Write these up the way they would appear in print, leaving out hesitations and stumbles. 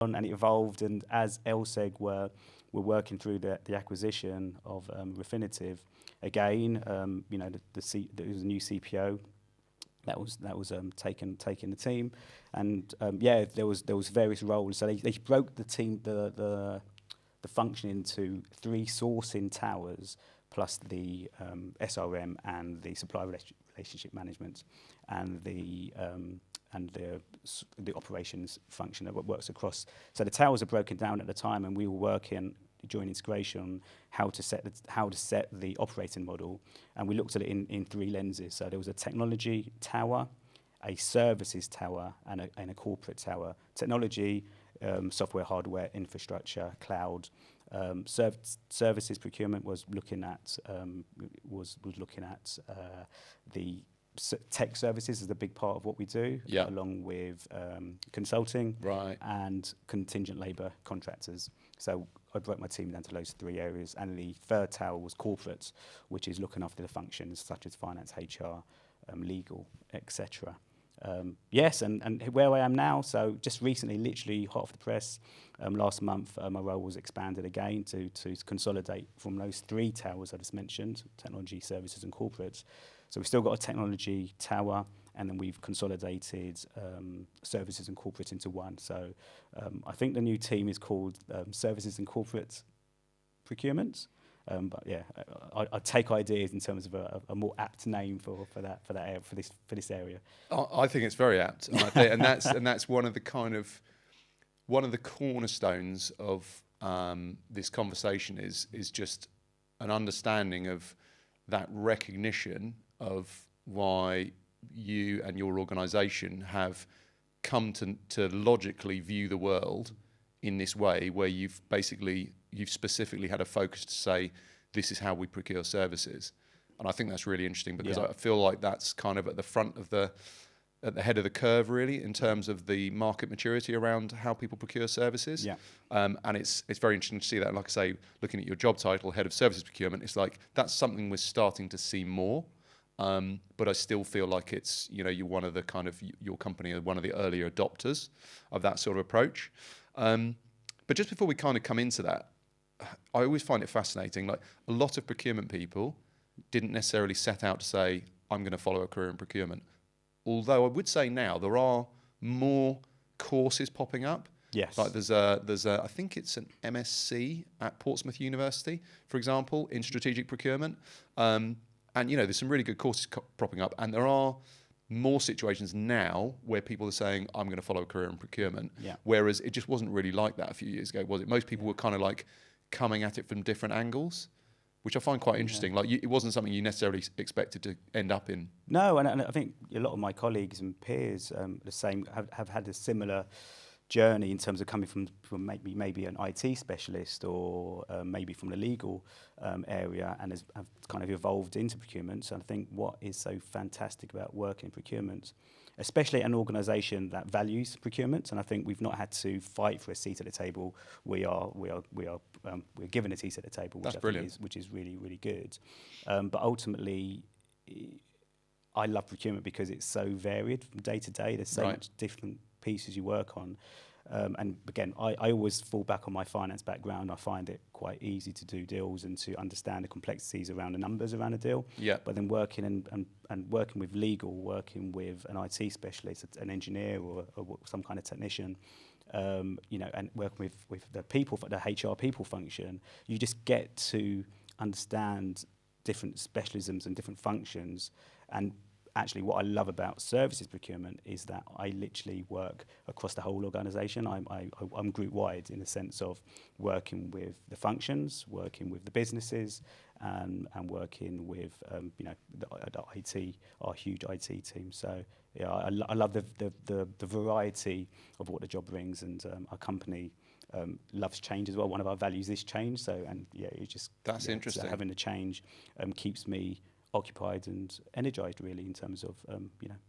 and it evolved. And as LSEG were working through the acquisition of Refinitiv, again, there was a new CPO that was taking the team, and there was various roles. So they broke the team the function into 3 sourcing towers plus the SRM and the supplier relationship management and the operations function that works across. So the towers are broken down at the time, and we were working during integration on how to set the operating model, and we looked at it in 3 lenses. So there was a technology tower, a services tower, and a corporate tower. Technology, software, hardware, infrastructure, cloud. Services procurement was looking at the tech services is a big part of what we do, along with consulting and contingent labour contractors. So I broke my team down to those 3 areas, and the third tower was corporate, which is looking after the functions such as finance, HR, legal, etc. Yes, and where I am now, so just recently, literally hot off the press, last month, my role was expanded again to consolidate from those 3 towers I just mentioned, technology, services and corporates. So we've still got a technology tower, and then we've consolidated services and corporate into one. So I think the new team is called Services and Corporate Procurement. But yeah, I take ideas in terms of a more apt name for this area. I think it's very apt, and that's one of the cornerstones of this conversation is just an understanding of that recognition of why you and your organisation have come to logically view the world in this way, where you've specifically had a focus to say this is how we procure services. And I think that's really interesting, because I feel like that's kind of at the head of the curve, really, in terms of the market maturity around how people procure services. And it's very interesting to see that. And like I say, looking at your job title, head of services procurement, it's like that's something we're starting to see more. But I still feel like it's, you're one of the your company are one of the earlier adopters of that sort of approach. But just before we kind of come into that, I always find it fascinating. Like, a lot of procurement people didn't necessarily set out to say, I'm going to follow a career in procurement. Although I would say now there are more courses popping up. Yes. Like there's a I think it's an MSc at Portsmouth University, for example, in strategic procurement. And there's some really good courses propping up, and there are more situations now where people are saying, I'm going to follow a career in procurement. Whereas it just wasn't really like that a few years ago, was it? Most people were kind of like coming at it from different angles, which I find quite interesting. Like, it wasn't something you necessarily expected to end up in. No, and I think a lot of my colleagues and peers the same have had a similar journey in terms of coming from maybe an IT specialist or maybe from the legal area, and have kind of evolved into procurement. So I think what is so fantastic about working in procurement, especially an organisation that values procurement, and I think we've not had to fight for a seat at the table. We're given a seat at the table, which is really, really good. But ultimately, I love procurement because it's so varied from day to day. There's so much different pieces you work on. And again, I always fall back on my finance background. I find it quite easy to do deals and to understand the complexities around the numbers around a deal. But then working and working with legal, working with an IT specialist, an engineer or some kind of technician, and working with the people, the HR people function, you just get to understand different specialisms and different functions. And actually, what I love about services procurement is that I literally work across the whole organisation. I'm group wide in the sense of working with the functions, working with the businesses, and working with the IT, our huge IT team. So yeah, I love the variety of what the job brings, and our company loves change as well. One of our values is change. So that's interesting. So having the change keeps me occupied and energized, really, in terms of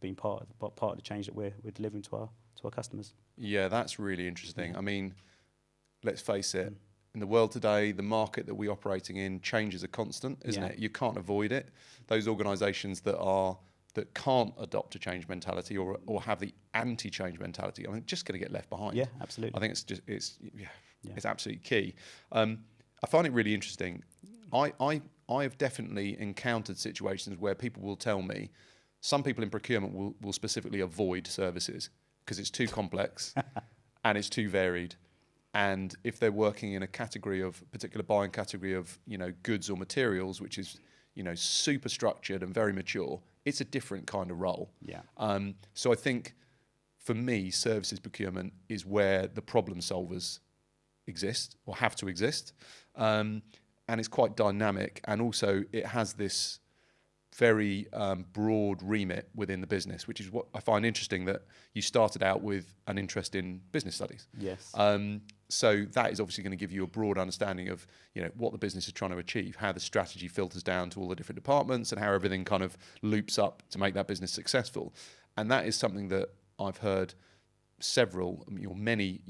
being part of the change that we're delivering to our customers. Yeah, that's really interesting. I mean, let's face it, in the world today, the market that we're operating in, change is a constant, isn't it? You can't avoid it. Those organisations that are that can't adopt a change mentality or have the anti-change mentality, I mean, just going to get left behind. Yeah, absolutely. I think it's absolutely key. I find it really interesting. I have definitely encountered situations where people will tell me, some people in procurement will specifically avoid services because it's too complex and it's too varied. And if they're working in a particular buying category of, goods or materials, which is, super structured and very mature, it's a different kind of role. Yeah. So I think for me, services procurement is where the problem solvers exist or have to exist. And it's quite dynamic. And also it has this very broad remit within the business, which is what I find interesting, that you started out with an interest in business studies. Yes. So that is obviously going to give you a broad understanding of, what the business is trying to achieve, how the strategy filters down to all the different departments, and how everything kind of loops up to make that business successful. And that is something that I've heard many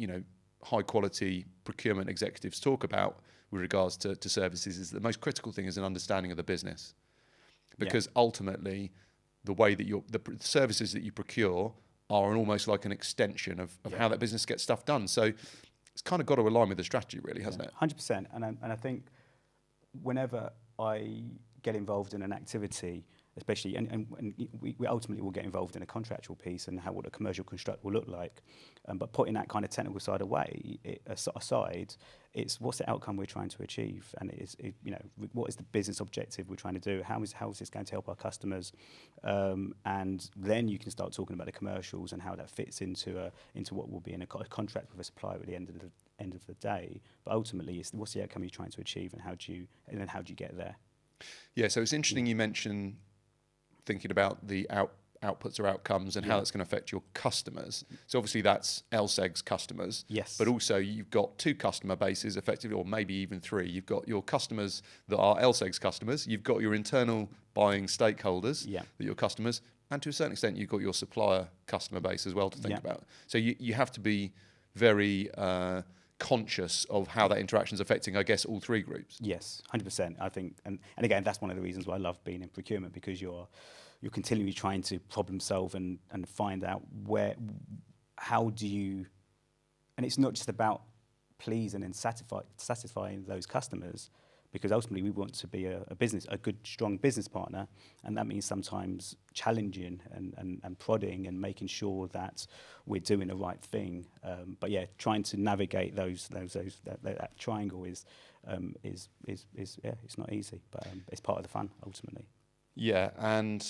high quality procurement executives talk about with regards to services, is the most critical thing is an understanding of the business. Because ultimately, the way that the services that you procure are almost like an extension of how that business gets stuff done. So it's kind of got to align with the strategy, really, hasn't it? 100%. And I think whenever I get involved in an activity, especially, and we ultimately will get involved in a contractual piece and what a commercial construct will look like. But putting that kind of technical side aside, it's what's the outcome we're trying to achieve, and what is the business objective we're trying to do? How is this going to help our customers? And then you can start talking about the commercials and how that fits into what will be in a contract with a supplier at the end of the day. But ultimately, it's what's the outcome you're trying to achieve, and how do you get there? Yeah. So it's interesting you mentioned thinking about the outputs or outcomes and how that's going to affect your customers. So obviously that's LSEG's customers. Yes. But also you've got two customer bases effectively, or maybe even three. You've got your customers that are LSEG's customers. You've got your internal buying stakeholders that are your customers. And to a certain extent, you've got your supplier customer base as well to think about. So you have to be very conscious of how that interaction is affecting, I guess, all three groups. Yes, 100%. I think, and again, that's one of the reasons why I love being in procurement, because you're continually trying to problem solve and find out how do you, and it's not just about pleasing and satisfying those customers, because ultimately we want to be a good, strong business partner, and that means sometimes challenging and prodding and making sure that we're doing the right thing. But yeah, trying to navigate that triangle is it's not easy, but it's part of the fun ultimately. Yeah, and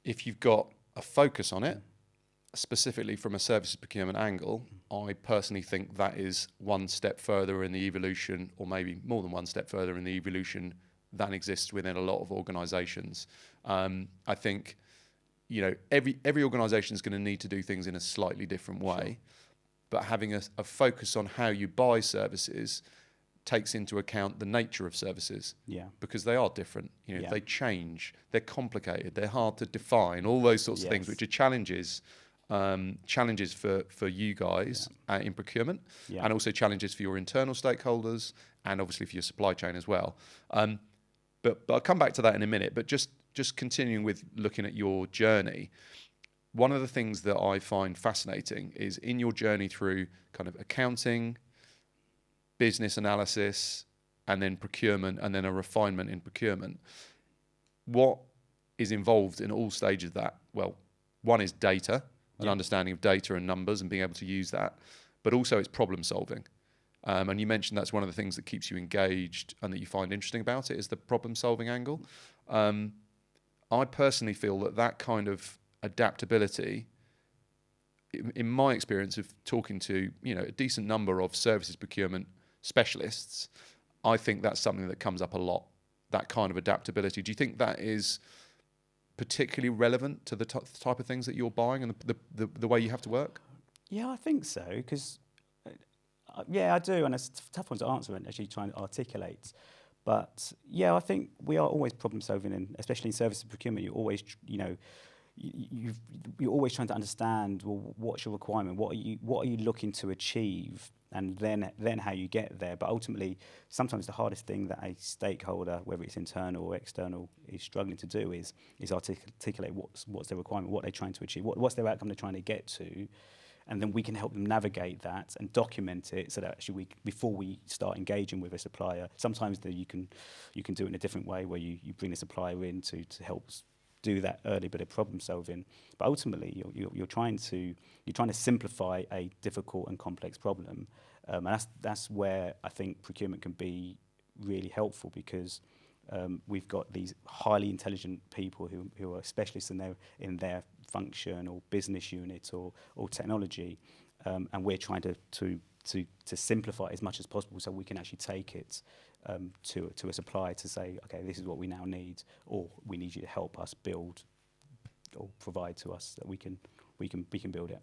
if you've got a focus on it, specifically from a services procurement angle, I personally think that is one step further in the evolution, or maybe more than one step further in the evolution than exists within a lot of organisations. I think, every organisation is going to need to do things in a slightly different way, but having a focus on how you buy services takes into account the nature of services, because they are different. They change, they're complicated, they're hard to define, all those sorts of things, which are challenges for you guys in procurement, and also challenges for your internal stakeholders, and obviously for your supply chain as well. But I'll come back to that in a minute. But just continuing with looking at your journey, one of the things that I find fascinating is in your journey through kind of accounting, business analysis, and then procurement, and then a refinement in procurement. What is involved in all stages of that? Well, one is data, an understanding of data and numbers and being able to use that, but also it's problem solving. And you mentioned that's one of the things that keeps you engaged and that you find interesting about it, is the problem solving angle. I personally feel that kind of adaptability, in my experience of talking to a decent number of services procurement specialists, I think that's something that comes up a lot, that kind of adaptability. Do you think that is particularly relevant to the type of things that you're buying and the way you have to work? Yeah, I think so, because I do, and it's a tough one to answer and actually trying to articulate. But I think we are always problem solving, and especially in services procurement, you're always you're always trying to understand, well, what's your requirement? What are you looking to achieve? And then how you get there. But ultimately, sometimes the hardest thing that a stakeholder, whether it's internal or external, is struggling to do is articulate what's their requirement, what they're trying to achieve, what's their outcome they're trying to get to, and then we can help them navigate that and document it so that actually before we start engaging with a supplier, sometimes you can do it in a different way where you bring the supplier in to help do that early bit of problem solving. But ultimately, you're trying to simplify a difficult and complex problem, and that's where I think procurement can be really helpful, because we've got these highly intelligent people who are specialists in their function or business unit or technology, and we're trying to simplify it as much as possible so we can actually take it to a supplier to say, okay, this is what we now need, or we need you to help us build or provide to us that we can build it.